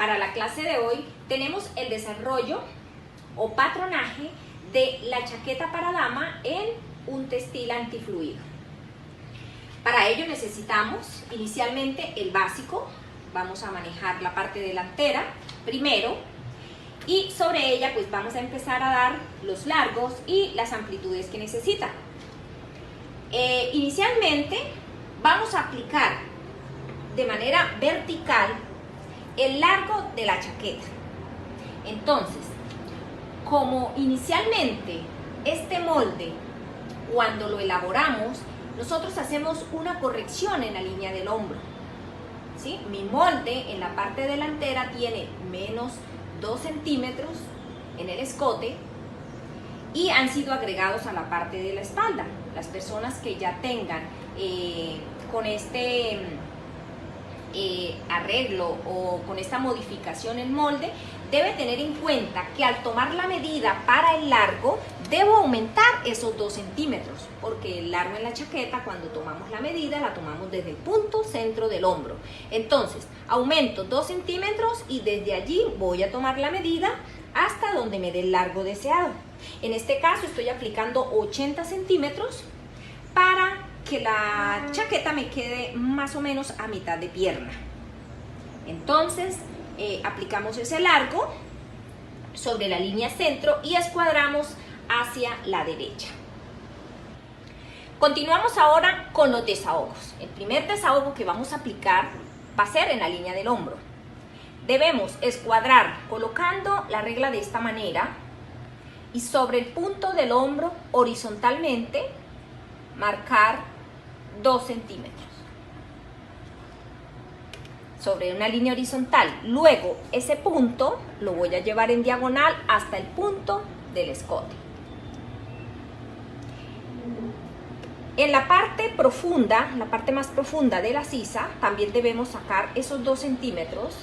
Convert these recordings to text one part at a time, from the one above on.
Para la clase de hoy tenemos el desarrollo o patronaje de la chaqueta para dama en un textil antifluido. Para ello necesitamos inicialmente el básico. Vamos a manejar la parte delantera primero y sobre ella pues vamos a empezar a dar los largos y las amplitudes que necesita. Inicialmente vamos a aplicar de manera vertical el largo de la chaqueta. Entonces, como inicialmente este molde, cuando lo elaboramos, nosotros hacemos una corrección en la línea del hombro, ¿sí? Mi molde en la parte delantera tiene menos 2 centímetros en el escote y han sido agregados a la parte de la espalda. Las personas que ya tengan con este arreglo o con esta modificación en molde, debe tener en cuenta que al tomar la medida para el largo, debo aumentar esos 2 centímetros, porque el largo en la chaqueta, cuando tomamos la medida, la tomamos desde el punto centro del hombro. Entonces, aumento 2 centímetros y desde allí voy a tomar la medida hasta donde me dé el largo deseado. En este caso estoy aplicando 80 centímetros para que la chaqueta me quede más o menos a mitad de pierna. Entonces aplicamos ese largo sobre la línea centro y escuadramos hacia la derecha. Continuamos ahora con los desahogos. El primer desahogo que vamos a aplicar va a ser en la línea del hombro. Debemos escuadrar colocando la regla de esta manera y sobre el punto del hombro horizontalmente marcar 2 centímetros sobre una línea horizontal. Luego ese punto lo voy a llevar en diagonal hasta el punto del escote. En la parte profunda, la parte más profunda de la sisa, también debemos sacar esos 2 centímetros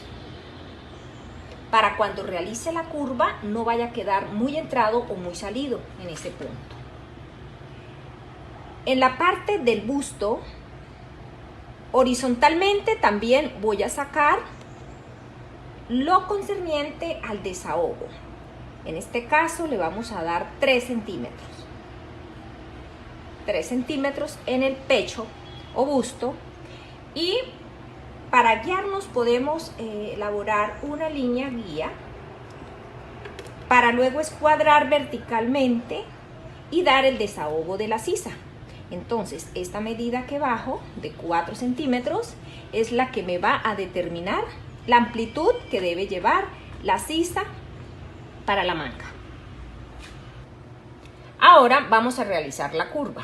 para cuando realice la curva no vaya a quedar muy entrado o muy salido en ese punto. En la parte del busto, horizontalmente también voy a sacar lo concerniente al desahogo. En este caso le vamos a dar 3 centímetros. 3 centímetros en el pecho o busto, y para guiarnos podemos elaborar una línea guía para luego escuadrar verticalmente y dar el desahogo de la sisa. Entonces esta medida que bajo de 4 centímetros es la que me va a determinar la amplitud que debe llevar la sisa para la manga. Ahora vamos a realizar la curva.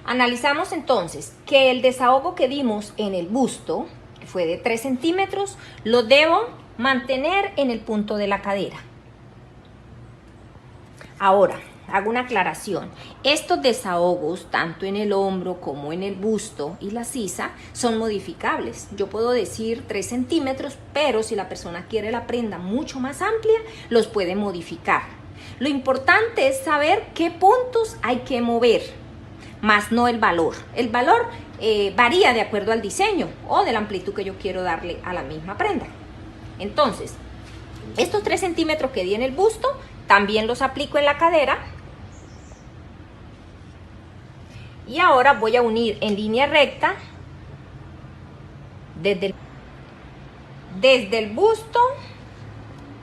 Analizamos entonces que el desahogo que dimos en el busto, que fue de 3 centímetros, lo debo mantener en el punto de la cadera. Ahora, hago una aclaración. Estos desahogos, tanto en el hombro como en el busto y la sisa, son modificables. Yo puedo decir 3 centímetros, pero si la persona quiere la prenda mucho más amplia, los puede modificar. Lo importante es saber qué puntos hay que mover, más no el valor. El valor varía de acuerdo al diseño o de la amplitud que yo quiero darle a la misma prenda. Entonces, estos 3 centímetros que di en el busto, también los aplico en la cadera. Y ahora voy a unir en línea recta desde el busto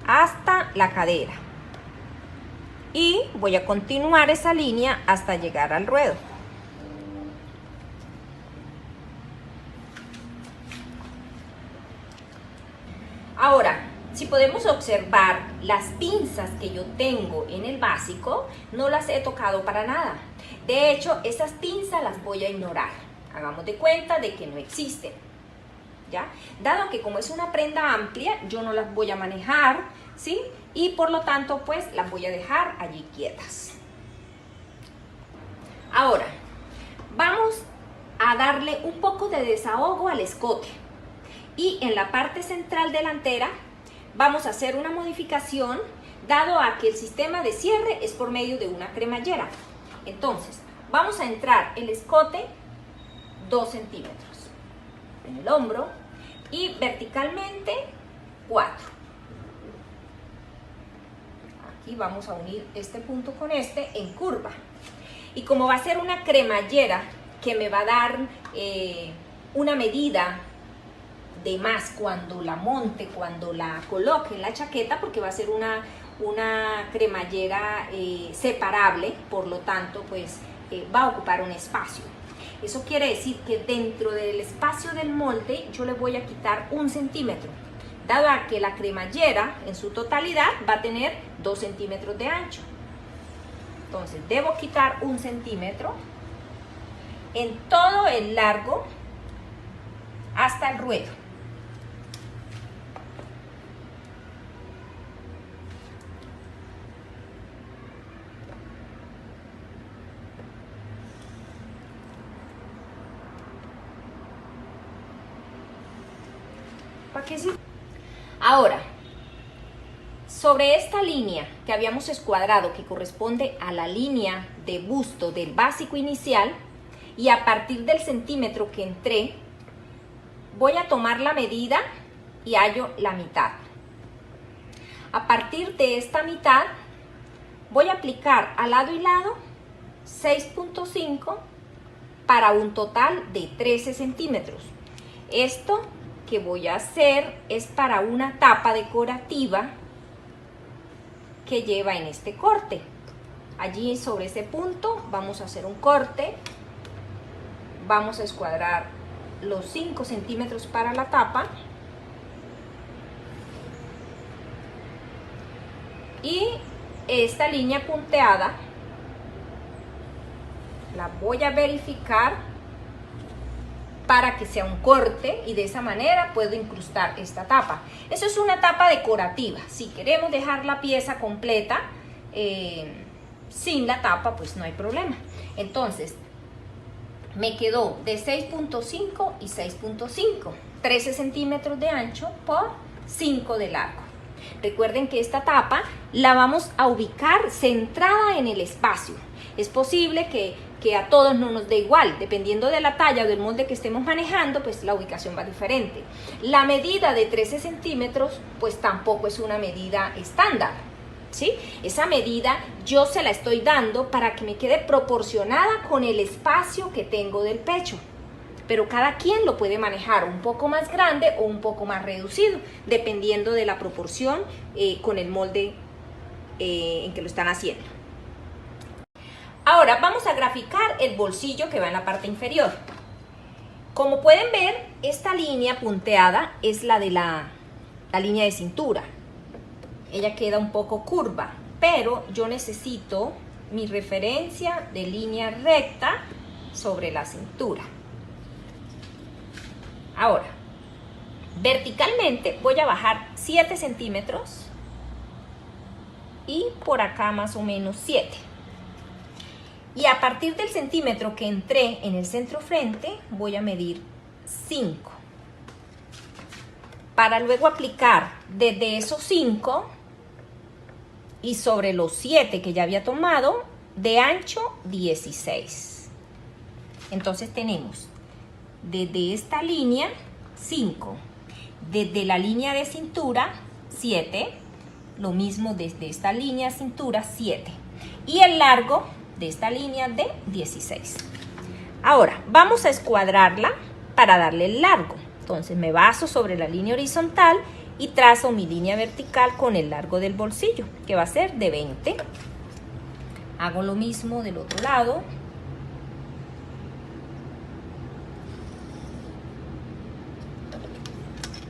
hasta la cadera. Y voy a continuar esa línea hasta llegar al ruedo. Ahora, si podemos observar, las pinzas que yo tengo en el básico no las he tocado para nada. De hecho, esas pinzas las voy a ignorar. Hagamos de cuenta de que no existen, ¿ya? Dado que como es una prenda amplia, yo no las voy a manejar, ¿sí? Y por lo tanto, pues las voy a dejar allí quietas. Ahora, vamos a darle un poco de desahogo al escote. Y en la parte central delantera vamos a hacer una modificación dado a que el sistema de cierre es por medio de una cremallera. Entonces, vamos a entrar el escote 2 centímetros en el hombro y verticalmente 4. Aquí vamos a unir este punto con este en curva. Y como va a ser una cremallera que me va a dar una medida de más cuando la monte, cuando la coloque en la chaqueta, porque va a ser una cremallera separable, por lo tanto pues va a ocupar un espacio. Eso quiere decir que dentro del espacio del molde yo le voy a quitar 1 centímetro, dado a que la cremallera en su totalidad va a tener 2 centímetros de ancho. Entonces debo quitar 1 centímetro en todo el largo hasta el ruedo. ¿Para qué sí? Ahora, sobre esta línea que habíamos escuadrado, que corresponde a la línea de busto del básico inicial, y a partir del centímetro que entré, voy a tomar la medida y hallo la mitad. A partir de esta mitad, voy a aplicar a lado y lado 6.5 para un total de 13 centímetros. Esto que voy a hacer es para una tapa decorativa que lleva en este corte. Allí sobre ese punto vamos a hacer un corte, vamos a escuadrar los 5 centímetros para la tapa y esta línea punteada la voy a verificar para que sea un corte y de esa manera puedo incrustar esta tapa. Eso es una tapa decorativa. Si queremos dejar la pieza completa sin la tapa, pues no hay problema. Entonces, me quedó de 6.5 y 6.5, 13 centímetros de ancho por 5 de largo. Recuerden que esta tapa la vamos a ubicar centrada en el espacio. Es posible que a todos no nos dé igual, dependiendo de la talla o del molde que estemos manejando, pues la ubicación va diferente. La medida de 13 centímetros, pues tampoco es una medida estándar, ¿sí? Esa medida yo se la estoy dando para que me quede proporcionada con el espacio que tengo del pecho. Pero cada quien lo puede manejar un poco más grande o un poco más reducido, dependiendo de la proporción con el molde en que lo están haciendo. Ahora vamos a graficar el bolsillo que va en la parte inferior. Como pueden ver, esta línea punteada es la de la línea de cintura. Ella queda un poco curva, pero yo necesito mi referencia de línea recta sobre la cintura. Ahora, verticalmente voy a bajar 7 centímetros y por acá más o menos 7. Y a partir del centímetro que entré en el centro frente, voy a medir 5. Para luego aplicar desde esos 5 y sobre los 7 que ya había tomado, de ancho 16. Entonces tenemos desde esta línea 5, desde la línea de cintura 7, lo mismo desde esta línea de cintura 7 y el largo de esta línea de 16. Ahora vamos a escuadrarla para darle el largo. Entonces me baso sobre la línea horizontal y trazo mi línea vertical con el largo del bolsillo, que va a ser de 20. Hago lo mismo del otro lado.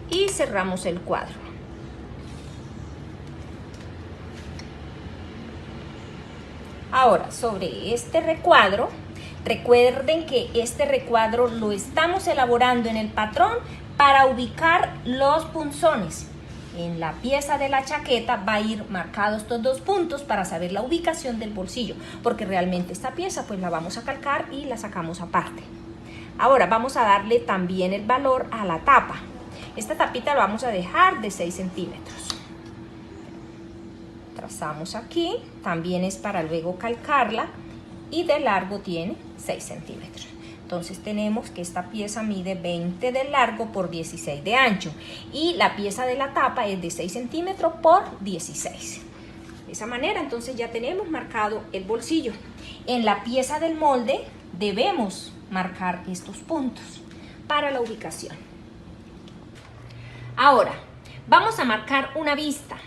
Y cerramos el cuadro. Ahora, sobre este recuadro, recuerden que este recuadro lo estamos elaborando en el patrón para ubicar los punzones. En la pieza de la chaqueta va a ir marcados estos 2 puntos para saber la ubicación del bolsillo, porque realmente esta pieza pues la vamos a calcar y la sacamos aparte. Ahora vamos a darle también el valor a la tapa. Esta tapita la vamos a dejar de 6 centímetros. trazamos aquí, también es para luego calcarla y de largo tiene 6 centímetros. Entonces tenemos que esta pieza mide 20 de largo por 16 de ancho y la pieza de la tapa es de 6 centímetros por 16. De esa manera entonces ya tenemos marcado el bolsillo. En la pieza del molde debemos marcar estos puntos para la ubicación. Ahora vamos a marcar una vista.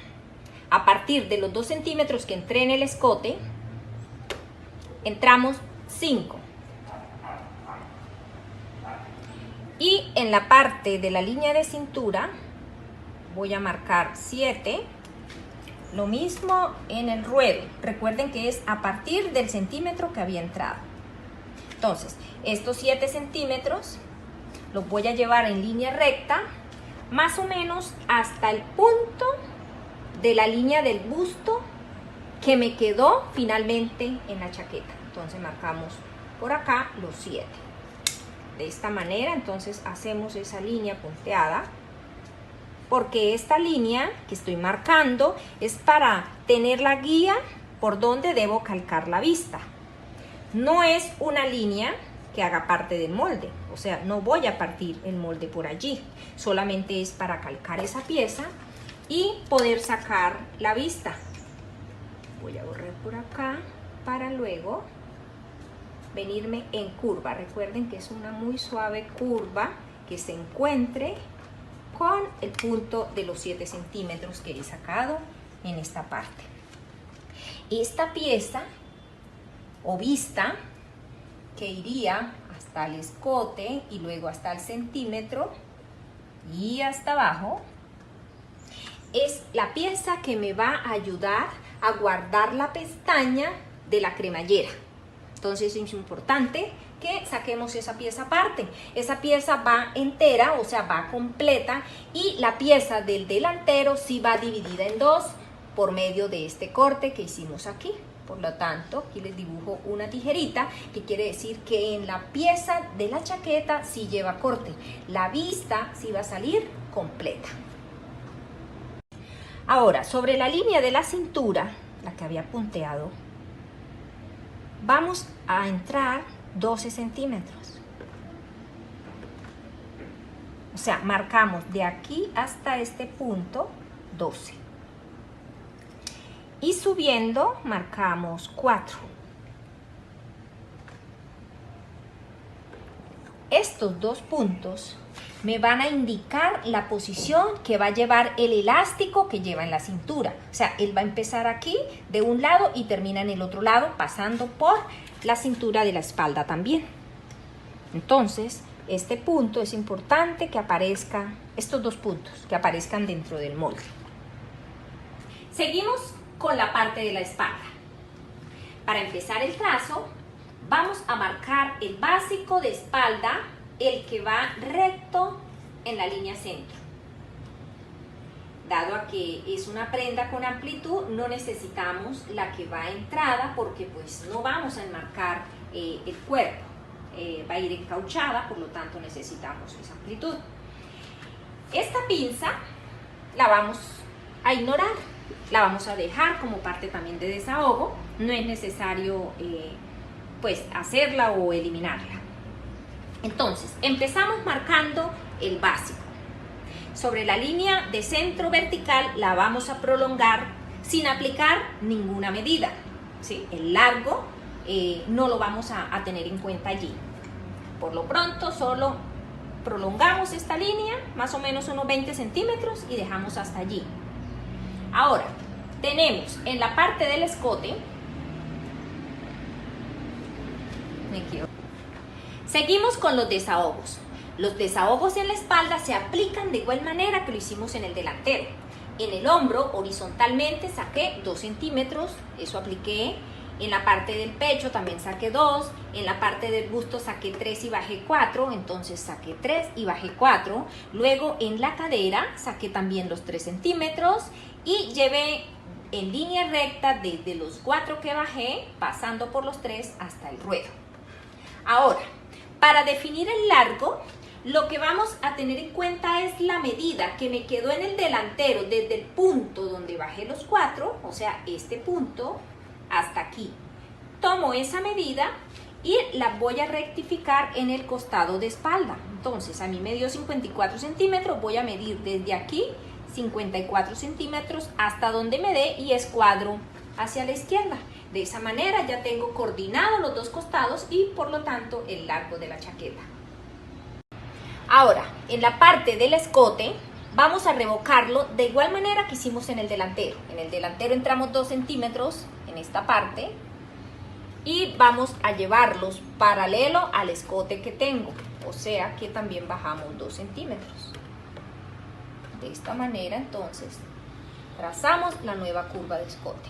A partir de los 2 centímetros que entré en el escote, entramos 5. Y en la parte de la línea de cintura voy a marcar 7. Lo mismo en el ruedo. Recuerden que es a partir del centímetro que había entrado. Entonces, estos 7 centímetros los voy a llevar en línea recta, más o menos hasta el punto de la línea del busto que me quedó finalmente en la chaqueta. Entonces marcamos por acá los 7. De esta manera entonces hacemos esa línea punteada, porque esta línea que estoy marcando es para tener la guía por donde debo calcar la vista. No es una línea que haga parte del molde, o sea, no voy a partir el molde por allí, solamente es para calcar esa pieza y poder sacar la vista. Voy a borrar por acá para luego venirme en curva. Recuerden que es una muy suave curva que se encuentre con el punto de los 7 centímetros que he sacado en esta parte. Esta pieza o vista que iría hasta el escote y luego hasta el centímetro y hasta abajo es la pieza que me va a ayudar a guardar la pestaña de la cremallera. Entonces es importante que saquemos esa pieza aparte. Esa pieza va entera, o sea, va completa, y la pieza del delantero sí va dividida en 2 por medio de este corte que hicimos aquí. Por lo tanto, aquí les dibujo una tijerita, que quiere decir que en la pieza de la chaqueta sí lleva corte. La vista sí va a salir completa. Ahora, sobre la línea de la cintura, la que había punteado, vamos a entrar 12 centímetros. O sea, marcamos de aquí hasta este punto 12. Y subiendo marcamos 4. Estos 2 puntos me van a indicar la posición que va a llevar el elástico que lleva en la cintura. O sea, él va a empezar aquí de un lado y termina en el otro lado, pasando por la cintura de la espalda también. Entonces, este punto es importante que aparezca, estos 2 puntos que aparezcan dentro del molde. Seguimos con la parte de la espalda. Para empezar el trazo, vamos a marcar el básico de espalda, el que va recto en la línea centro. Dado a que es una prenda con amplitud, no necesitamos la que va a entrada, porque pues no vamos a enmarcar el cuerpo. Va a ir encauchada, por lo tanto necesitamos esa amplitud. Esta pinza la vamos a ignorar, la vamos a dejar como parte también de desahogo. No es necesario pues hacerla o eliminarla. Entonces, empezamos marcando el básico. Sobre la línea de centro vertical la vamos a prolongar sin aplicar ninguna medida. ¿Sí? El largo no lo vamos a tener en cuenta allí. Por lo pronto, solo prolongamos esta línea, más o menos unos 20 centímetros, y dejamos hasta allí. Ahora, tenemos en la parte del escote, seguimos con los desahogos. Los desahogos en la espalda se aplican de igual manera que lo hicimos en el delantero. En el hombro, horizontalmente, saqué 2 centímetros, eso apliqué. En la parte del pecho también saqué 2, en la parte del busto saqué 3 y bajé 4, entonces saqué 3 y bajé 4. Luego en la cadera saqué también los 3 centímetros y llevé en línea recta desde los 4 que bajé, pasando por los 3 hasta el ruedo. Ahora, para definir el largo, lo que vamos a tener en cuenta es la medida que me quedó en el delantero desde el punto donde bajé los 4, o sea, este punto hasta aquí. Tomo esa medida y la voy a rectificar en el costado de espalda. Entonces, a mí me dio 54 centímetros, voy a medir desde aquí 54 centímetros hasta donde me dé y escuadro hacia la izquierda. De esa manera ya tengo coordinados los dos costados y por lo tanto el largo de la chaqueta. Ahora, en la parte del escote, vamos a revocarlo de igual manera que hicimos en el delantero. En el delantero entramos 2 centímetros en esta parte y vamos a llevarlos paralelo al escote que tengo. O sea que también bajamos 2 centímetros. De esta manera, entonces, trazamos la nueva curva de escote.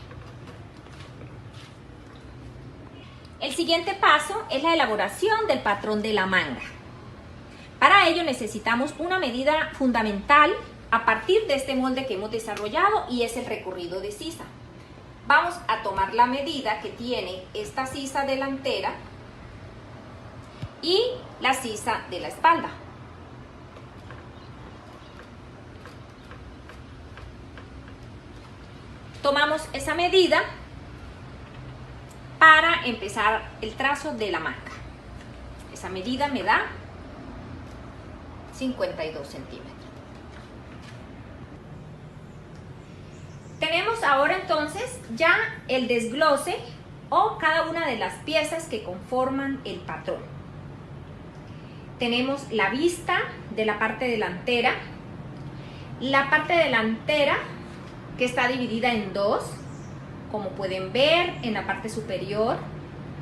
El siguiente paso es la elaboración del patrón de la manga. Para ello necesitamos una medida fundamental a partir de este molde que hemos desarrollado y es el recorrido de sisa. Vamos a tomar la medida que tiene esta sisa delantera y la sisa de la espalda. Tomamos esa medida para empezar el trazo de la manga. Esa medida me da 52 centímetros. Tenemos ahora entonces ya el desglose o cada una de las piezas que conforman el patrón. Tenemos la vista de la parte delantera, la parte delantera que está dividida en dos, como pueden ver en la parte superior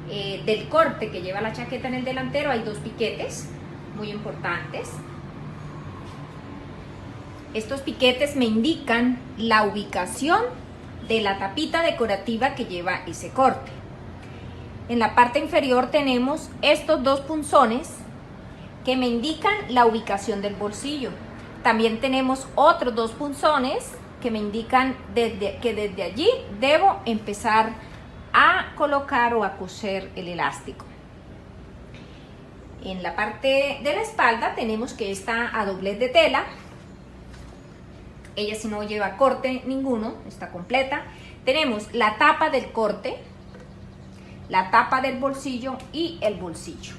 del corte que lleva la chaqueta en el delantero hay 2 piquetes muy importantes. Estos piquetes me indican la ubicación de la tapita decorativa que lleva ese corte. En la parte inferior tenemos estos 2 punzones que me indican la ubicación del bolsillo. También tenemos otros 2 punzones que me indican que desde allí debo empezar a colocar o a coser el elástico. En la parte de la espalda tenemos que está a doblez de tela. Ella si no lleva corte ninguno, está completa. Tenemos la tapa del corte, la tapa del bolsillo y el bolsillo.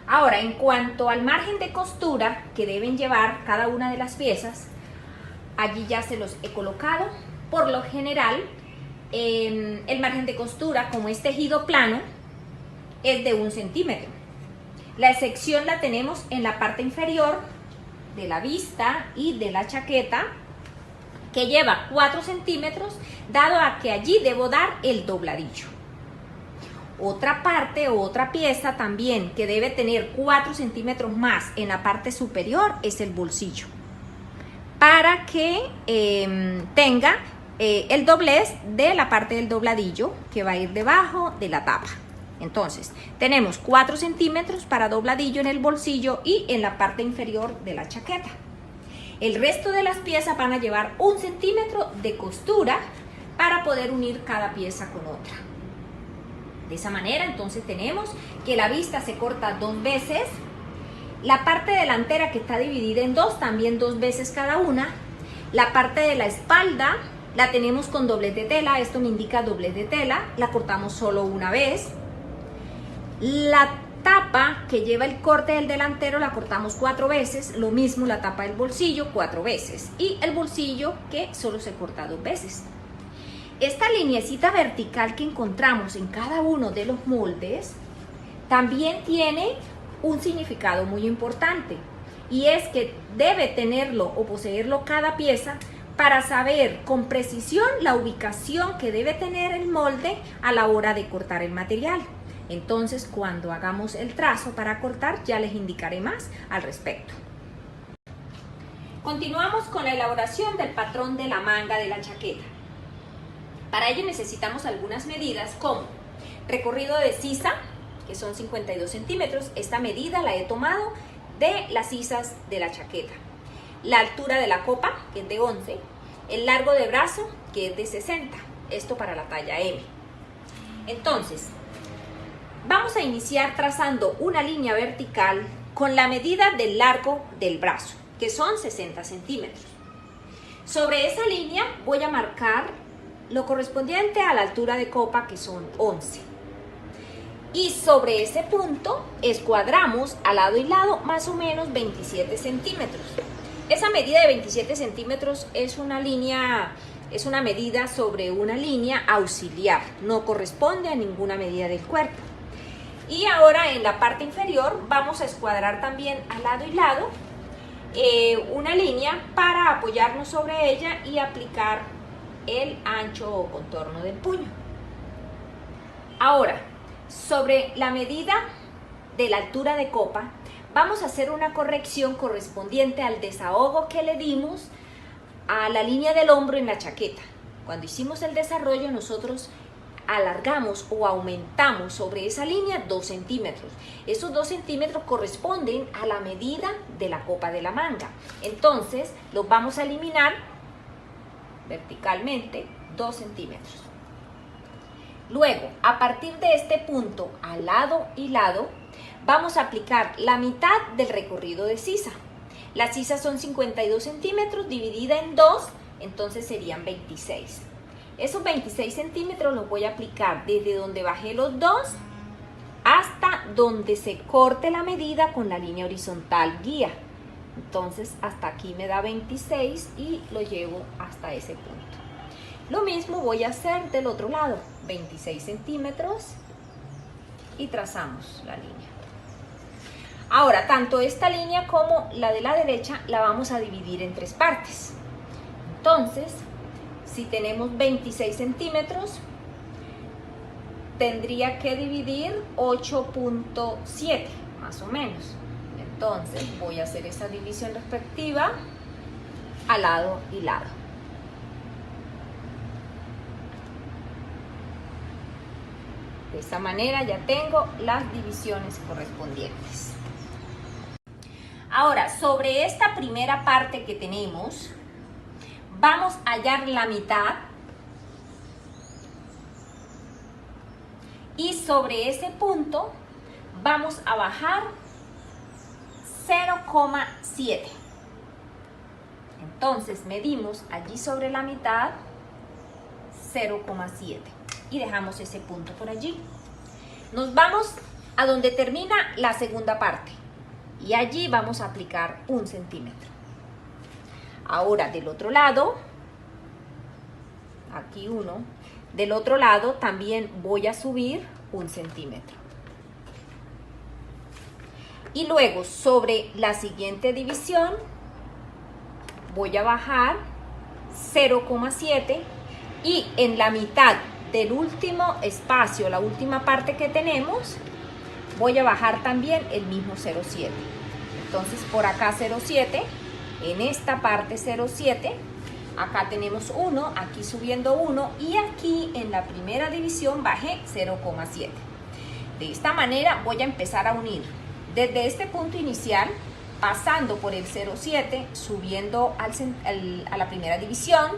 Ahora, en cuanto al margen de costura que deben llevar cada una de las piezas, allí ya se los he colocado. Por lo general, el margen de costura, como es tejido plano, es de 1 centímetro. La excepción la tenemos en la parte inferior de la vista y de la chaqueta, que lleva 4 centímetros, dado a que allí debo dar el dobladillo. Otra parte o otra pieza también que debe tener 4 centímetros más en la parte superior es el bolsillo, para que tenga el doblez de la parte del dobladillo que va a ir debajo de la tapa. Entonces, tenemos 4 centímetros para dobladillo en el bolsillo y en la parte inferior de la chaqueta. El resto de las piezas van a llevar 1 centímetro de costura para poder unir cada pieza con otra. De esa manera, entonces tenemos que la vista se corta 2 veces, la parte delantera que está dividida en 2, también 2 veces cada una, la parte de la espalda la tenemos con doblez de tela, esto me indica doblez de tela, la cortamos solo una vez. La tapa que lleva el corte del delantero la cortamos 4 veces, lo mismo la tapa del bolsillo 4 veces y el bolsillo que solo se corta 2 veces. Esta lineecita vertical que encontramos en cada uno de los moldes también tiene un significado muy importante y es que debe tenerlo o poseerlo cada pieza para saber con precisión la ubicación que debe tener el molde a la hora de cortar el material. Entonces, cuando hagamos el trazo para cortar, ya les indicaré más al respecto. Continuamos con la elaboración del patrón de la manga de la chaqueta. Para ello necesitamos algunas medidas como recorrido de sisa, que son 52 centímetros. Esta medida la he tomado de las sisas de la chaqueta. La altura de la copa, que es de 11. El largo de brazo, que es de 60. Esto para la talla M. Entonces, vamos a iniciar trazando una línea vertical con la medida del largo del brazo, que son 60 centímetros. Sobre esa línea voy a marcar lo correspondiente a la altura de copa, que son 11. Y sobre ese punto escuadramos a lado y lado más o menos 27 centímetros. Esa medida de 27 centímetros es una medida sobre una línea auxiliar, no corresponde a ninguna medida del cuerpo. Y ahora en la parte inferior vamos a escuadrar también a lado y lado una línea para apoyarnos sobre ella y aplicar el ancho o contorno del puño. Ahora, sobre la medida de la altura de copa, vamos a hacer una corrección correspondiente al desahogo que le dimos a la línea del hombro en la chaqueta. Cuando hicimos el desarrollo, nosotros alargamos o aumentamos sobre esa línea 2 centímetros. Esos 2 centímetros corresponden a la medida de la copa de la manga. Entonces, los vamos a eliminar verticalmente 2 centímetros. Luego, a partir de este punto, al lado y lado, vamos a aplicar la mitad del recorrido de sisa. Las sisas son 52 centímetros dividida en 2, entonces serían 26. Esos 26 centímetros los voy a aplicar desde donde bajé los 2 hasta donde se corte la medida con la línea horizontal guía. Entonces hasta aquí me da 26 y lo llevo hasta ese punto. Lo mismo voy a hacer del otro lado, 26 centímetros y trazamos la línea. Ahora, tanto esta línea como la de la derecha la vamos a dividir en 3 partes. Entonces, si tenemos 26 centímetros, tendría que dividir 8.7, más o menos. Entonces, voy a hacer esa división respectiva a lado y lado. De esta manera ya tengo las divisiones correspondientes. Ahora, sobre esta primera parte que tenemos, vamos a hallar la mitad y sobre ese punto vamos a bajar 0,7. Entonces medimos allí sobre la mitad 0,7 y dejamos ese punto por allí. Nos vamos a donde termina la segunda parte y allí vamos a aplicar 1 centímetro. Ahora del otro lado, aquí 1, del otro lado también voy a subir 1 centímetro. Y luego sobre la siguiente división voy a bajar 0,7 y en la mitad del último espacio, la última parte que tenemos, voy a bajar también el mismo 0,7. Entonces por acá 0,7, en esta parte 0,7, acá tenemos 1, aquí subiendo 1 y aquí en la primera división bajé 0,7. De esta manera voy a empezar a unir desde este punto inicial, pasando por el 0,7, subiendo a la primera división,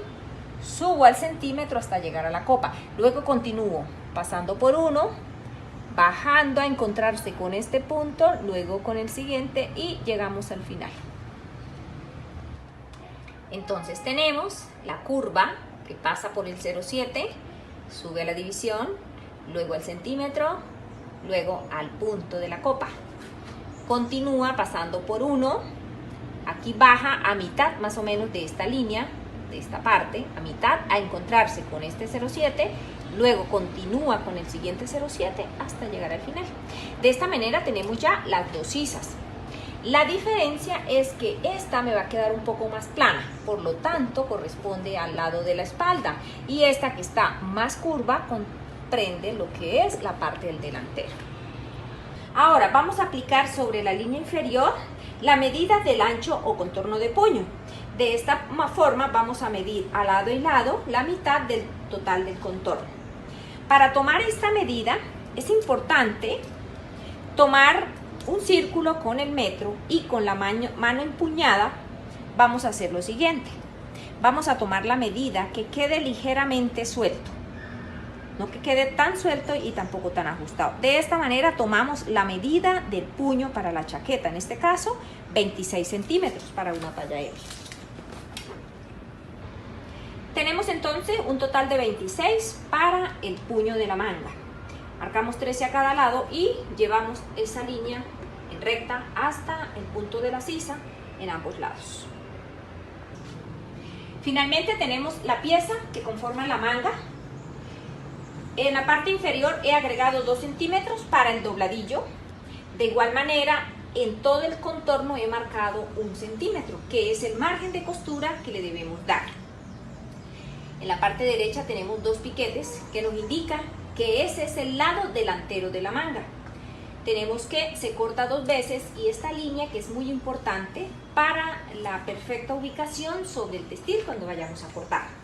subo al centímetro hasta llegar a la copa. Luego continúo pasando por 1, bajando a encontrarse con este punto, luego con el siguiente y llegamos al final. Entonces tenemos la curva que pasa por el 0,7, sube a la división, luego al centímetro, luego al punto de la copa. Continúa pasando por 1, aquí baja a mitad más o menos de esta línea, de esta parte, a mitad, a encontrarse con este 0,7, luego continúa con el siguiente 0,7 hasta llegar al final. De esta manera tenemos ya las 2 sisas. La diferencia es que esta me va a quedar un poco más plana, por lo tanto corresponde al lado de la espalda, y esta que está más curva comprende lo que es la parte del delantero. Ahora vamos a aplicar sobre la línea inferior la medida del ancho o contorno de puño. De esta forma vamos a medir a lado y lado la mitad del total del contorno. Para tomar esta medida es importante tomar un círculo con el metro y con la mano empuñada vamos a hacer lo siguiente. Vamos a tomar la medida que quede ligeramente suelto. no que quede tan suelto y tampoco tan ajustado. De esta manera tomamos la medida del puño para la chaqueta, en este caso 26 centímetros para una talla M. Tenemos entonces un total de 26 para el puño de la manga. Marcamos 13 a cada lado y llevamos esa línea en recta hasta el punto de la sisa en ambos lados. Finalmente tenemos la pieza que conforma la manga. En la parte inferior he agregado 2 centímetros para el dobladillo. De igual manera, en todo el contorno he marcado 1 centímetro, que es el margen de costura que le debemos dar. En la parte derecha tenemos 2 piquetes que nos indican que ese es el lado delantero de la manga. Tenemos que se corta 2 veces y esta línea, que es muy importante para la perfecta ubicación sobre el textil cuando vayamos a cortar.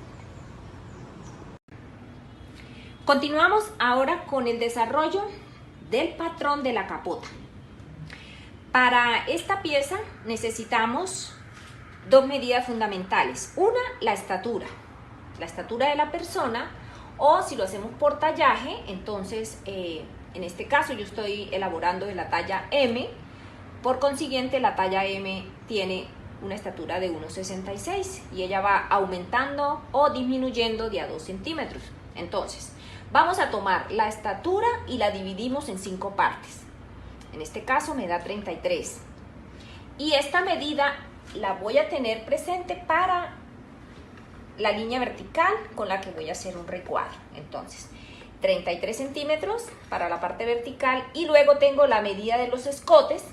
Continuamos ahora con el desarrollo del patrón de la capota. Para esta pieza necesitamos 2 medidas fundamentales. Una, la estatura de la persona, o si lo hacemos por tallaje, entonces en este caso yo estoy elaborando de la talla M, por consiguiente la talla M tiene una estatura de 1,66 y ella va aumentando o disminuyendo de a 2 centímetros. Entonces vamos a tomar la estatura y la dividimos en 5 partes. En este caso me da 33 y esta medida la voy a tener presente para la línea vertical con la que voy a hacer un recuadro. Entonces 33 centímetros para la parte vertical y luego tengo la medida de los escotes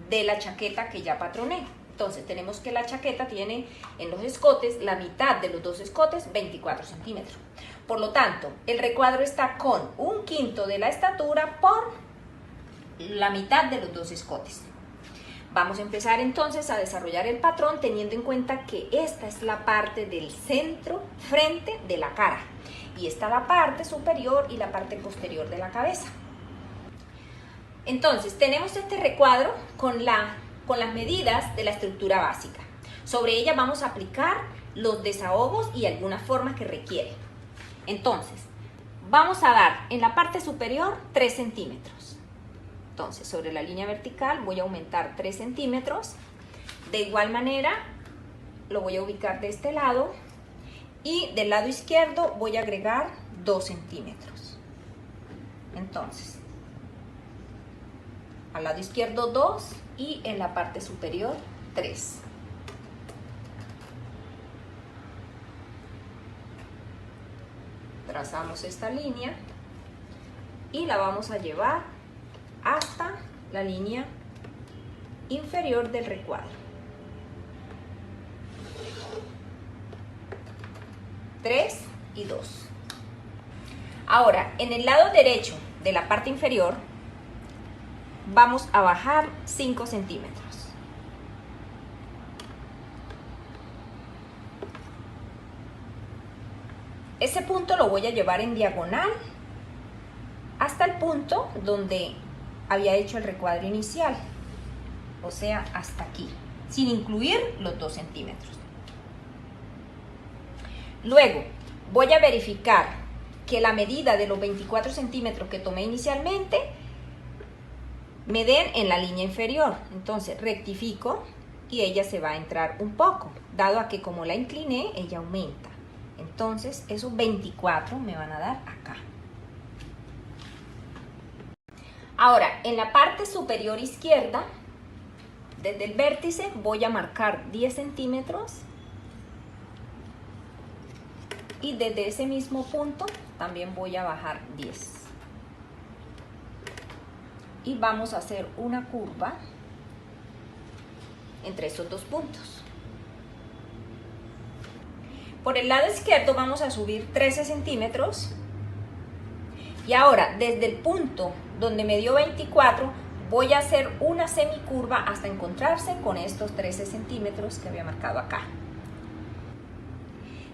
de la chaqueta que ya patroné. Entonces tenemos que la chaqueta tiene en los escotes la mitad de los 2 escotes, 24 centímetros. Por lo tanto, el recuadro está con 1/5 de la estatura por la mitad de los 2 escotes. Vamos a empezar entonces a desarrollar el patrón teniendo en cuenta que esta es la parte del centro frente de la cara y esta la parte superior y la parte posterior de la cabeza. Entonces tenemos este recuadro con las medidas de la estructura básica. Sobre ella vamos a aplicar los desahogos y algunas formas que requiere. Entonces vamos a dar en la parte superior 3 centímetros. Entonces, sobre la línea vertical voy a aumentar 3 centímetros. De igual manera, lo voy a ubicar de este lado. Y del lado izquierdo voy a agregar 2 centímetros. Entonces, al lado izquierdo 2 y en la parte superior 3. Trazamos esta línea y la vamos a llevar hasta la línea inferior del recuadro. 3 y 2. Ahora, en el lado derecho de la parte inferior vamos a bajar 5 centímetros. Ese punto lo voy a llevar en diagonal hasta el punto donde había hecho el recuadro inicial, o sea, hasta aquí, sin incluir los 2 centímetros. Luego voy a verificar que la medida de los 24 centímetros que tomé inicialmente me den en la línea inferior. Entonces rectifico y ella se va a entrar un poco, dado a que como la incliné, ella aumenta. Entonces esos 24 me van a dar acá. Ahora, en la parte superior izquierda, desde el vértice voy a marcar 10 centímetros y desde ese mismo punto también voy a bajar 10. Y vamos a hacer una curva entre esos 2 puntos. Por el lado izquierdo vamos a subir 13 centímetros y ahora desde el punto donde me dio 24 voy a hacer una semicurva hasta encontrarse con estos 13 centímetros que había marcado acá.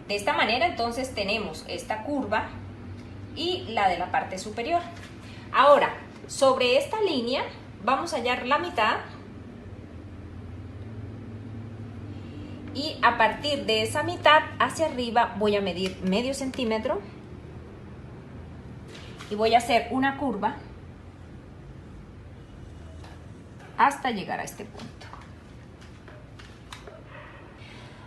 De esta manera entonces tenemos esta curva y la de la parte superior. Ahora, sobre esta línea vamos a hallar la mitad y a partir de esa mitad hacia arriba voy a medir medio centímetro y voy a hacer una curva hasta llegar a este punto.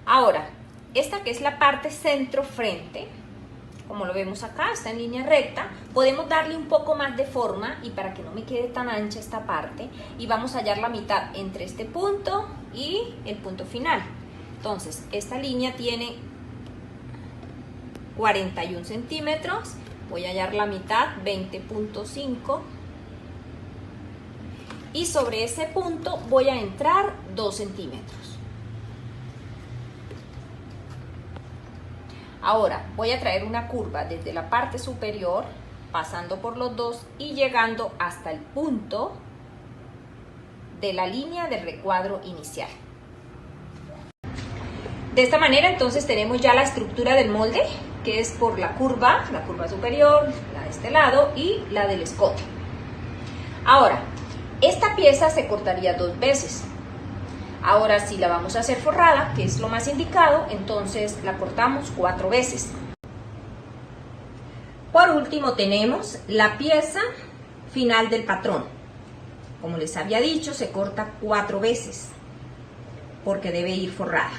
Ahora, esta que es la parte centro-frente, como lo vemos acá, está en línea recta, podemos darle un poco más de forma y para que no me quede tan ancha esta parte, y vamos a hallar la mitad entre este punto y el punto final. Entonces, esta línea tiene 41 centímetros, voy a hallar la mitad, 20.5, y sobre ese punto voy a entrar 2 centímetros. Ahora voy a traer una curva desde la parte superior, pasando por los dos y llegando hasta el punto de la línea del recuadro inicial. De esta manera entonces tenemos ya la estructura del molde, que es por la curva superior, la de este lado y la del escote. Ahora, esta pieza se cortaría 2 veces. Ahora, si la vamos a hacer forrada, que es lo más indicado, entonces la cortamos 4 veces. Por último tenemos la pieza final del patrón. Como les había dicho, se corta 4 veces porque debe ir forrada.